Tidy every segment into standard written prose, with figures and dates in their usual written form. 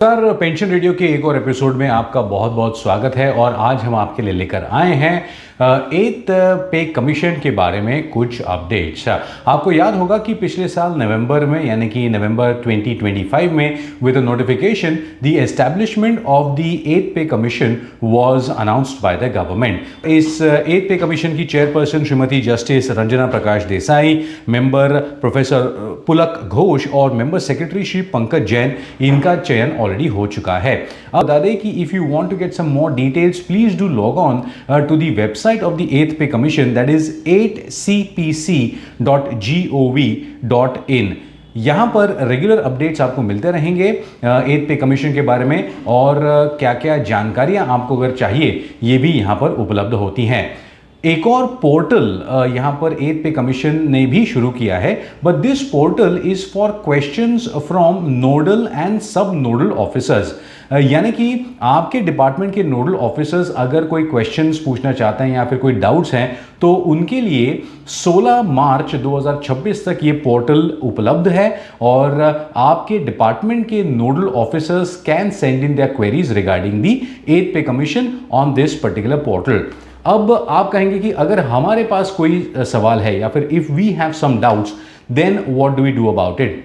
Sir, pension radio के एक और एपिसोड में आपका बहुत बहुत स्वागत है। और आज हम आपके लिए लेकर आए हैं एथ पे कमीशन के बारे में कुछ अपडेट्स। आपको याद होगा कि पिछले साल नवंबर में यानी कि नवंबर 2025 में with a notification the establishment of the eighth pay commission was announced by the government. इस एथ पे कमीशन की chairperson Shrimati justice Ranjana Prakash Desai, member professor Pulak Ghosh और मेंबर सेक्रेटरी श्री पंकज जैन, इनका चयन ऑलरेडी हो चुका है। अब बता दें कि if you want to get some more details, please do log on to the website of the 8th pay commission, that is 8cpc.gov.in। यहां पर रेगुलर अपडेट्स आपको मिलते रहेंगे एथ पे कमीशन के बारे में, और क्या क्या जानकारियां आपको अगर चाहिए ये भी यहां पर उपलब्ध होती हैं। एक और पोर्टल यहाँ पर एथ पे कमीशन ने भी शुरू किया है, but this portal is for questions from nodal and सब नोडल ऑफिसर्स। यानी कि आपके डिपार्टमेंट के नोडल ऑफिसर्स अगर कोई क्वेश्चंस पूछना चाहते हैं या फिर कोई डाउट्स हैं तो उनके लिए 16 मार्च 2026 तक ये पोर्टल उपलब्ध है, और आपके डिपार्टमेंट के nodal officers can send in their queries regarding the एथ pay commission on this particular portal. अब आप कहेंगे कि अगर हमारे पास कोई सवाल है या फिर if we have some doubts, then what do we do about it?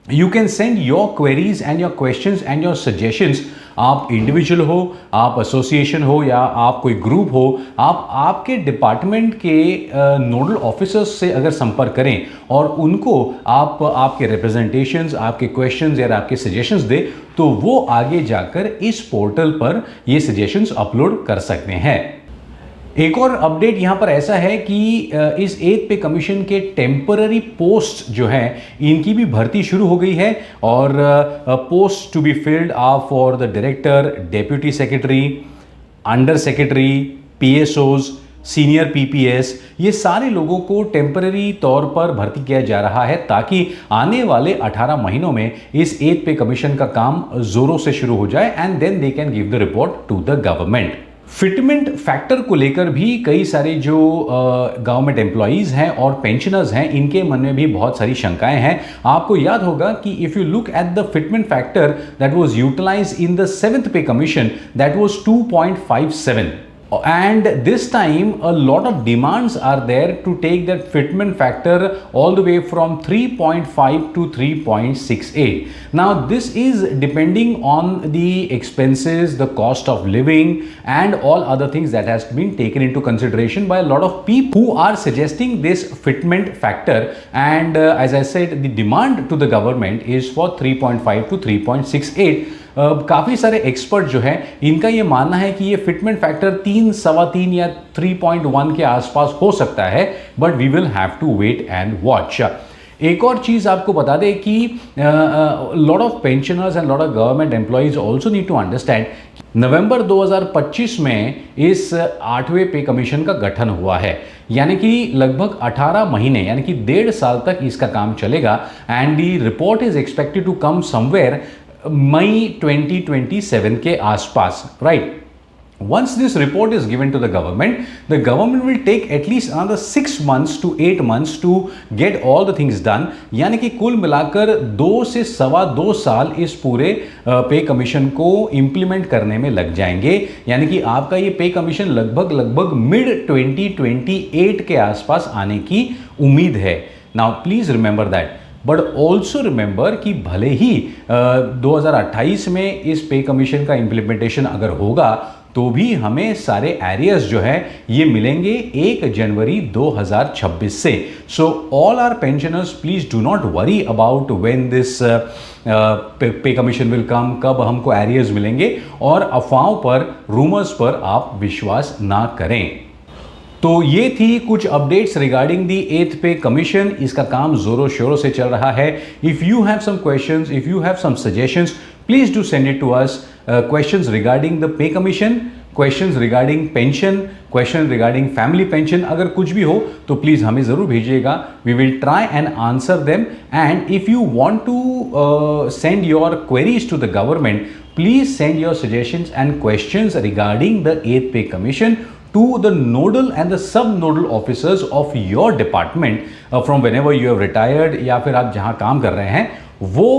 You can send your queries and your questions and your suggestions. आप इंडिविजुअल हो, आप एसोसिएशन हो या आप कोई ग्रुप हो, आप आपके डिपार्टमेंट के नोडल ऑफिसर्स से अगर संपर्क करें और उनको आप आपके रिप्रेजेंटेशंस, आपके क्वेश्चंस या आपके सजेशंस दे, तो वो आगे जाकर इस पोर्टल पर ये सजेशंस अपलोड कर सकते हैं। एक और अपडेट यहाँ पर ऐसा है कि इस एथ पे कमीशन के टेम्पररी पोस्ट जो हैं इनकी भी भर्ती शुरू हो गई है, और post to be filled are for the director, deputy secretary, under secretary, PSOs, senior PPS. ये सारे लोगों को टेम्पररी तौर पर भर्ती किया जा रहा है ताकि आने वाले 18 महीनों में इस एथ पे कमीशन का काम जोरों से शुरू हो जाए, and then they can give the report to the government. Fitment factor को लेकर भी कई सारे जो गवर्नमेंट एम्प्लॉयज़ हैं और पेंशनर्स हैं, इनके मन में भी बहुत सारी शंकाएं हैं। आपको याद होगा कि if you look at the fitment factor that was utilized in the 7th pay commission, that was 2.57, and this time a lot of demands are there to take that fitment factor all the way from 3.5 to 3.68. Now this is depending on the expenses, the cost of living and all other things that has been taken into consideration by a lot of people who are suggesting this fitment factor, and as I said, the demand to the government is for 3.5 to 3.68. काफ़ी सारे expert जो हैं इनका ये मानना है कि ये फिटमेंट फैक्टर 3, सवा 3 या 3.1 के आसपास हो सकता है, but we will have to wait and watch. एक और चीज़ आपको बता दें कि lot of pensioners and lot of government employees also need to understand, नवंबर 2025 में इस 8वें पे कमीशन का गठन हुआ है, यानी कि लगभग 18 महीने यानी कि 1.5 साल तक इसका काम चलेगा, and the report is expected to come somewhere May 2027 के आसपास, right? Once this report is given to the government will take at least another 6 months to 8 months to get all the things done। यानी कि कुल मिलाकर 2 से सवा 2 साल इस पूरे पे कमीशन को इम्प्लीमेंट करने में लग जाएंगे, यानी कि आपका ये पे कमीशन लगभग मिड 2028 के आसपास आने की उम्मीद है। Now please remember that, but also remember कि भले ही 2028 में इस पे कमीशन का इम्प्लीमेंटेशन अगर होगा तो भी हमें सारे एरियाज जो है ये मिलेंगे 1 जनवरी 2026 से। So all our pensioners, please do not worry about when this pay commission will come, कब हमको एरियाज मिलेंगे, और अफवाहों पर, रूमर्स पर आप विश्वास ना करें। तो ये थी कुछ अपडेट्स रिगार्डिंग दी एथ पे कमीशन। इसका काम जोरों शोरों से चल रहा है। If you have some questions, if you have some suggestions, please do send it to us. Questions regarding the pay commission, questions regarding pension, question regarding family pension, अगर कुछ भी हो तो प्लीज़ हमें ज़रूर भेजिएगा। We will try and answer them, and if you want to send your queries to the government, please send your suggestions and questions regarding the eighth pay commission to the nodal and the sub-nodal officers of your department from whenever you have retired या फिर आप जहाँ काम कर रहे हैं वो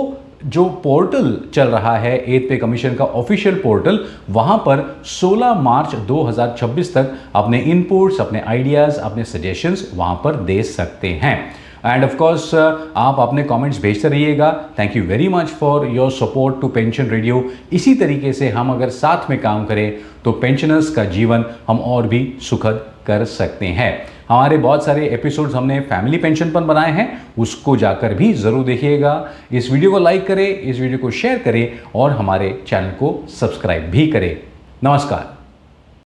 जो पोर्टल चल रहा है 8th पे कमीशन का ऑफिशियल पोर्टल, वहां पर 16 मार्च 2026 तक अपने इनपुट्स, अपने आइडियाज, अपने सजेशंस वहां पर दे सकते हैं। एंड ऑफ कोर्स आप अपने कमेंट्स भेजते रहिएगा। Thank you very much for your support to Pension Radio. इसी तरीके से हम अगर साथ में काम करें तो पेंशनर्स का जीवन हम और भी सुखद कर सकते हैं। हमारे बहुत सारे एपिसोड्स हमने फैमिली पेंशन पर बनाए हैं, उसको जाकर भी ज़रूर देखिएगा। इस वीडियो को लाइक करें, इस वीडियो को शेयर करें और हमारे चैनल को सब्सक्राइब भी करें। नमस्कार।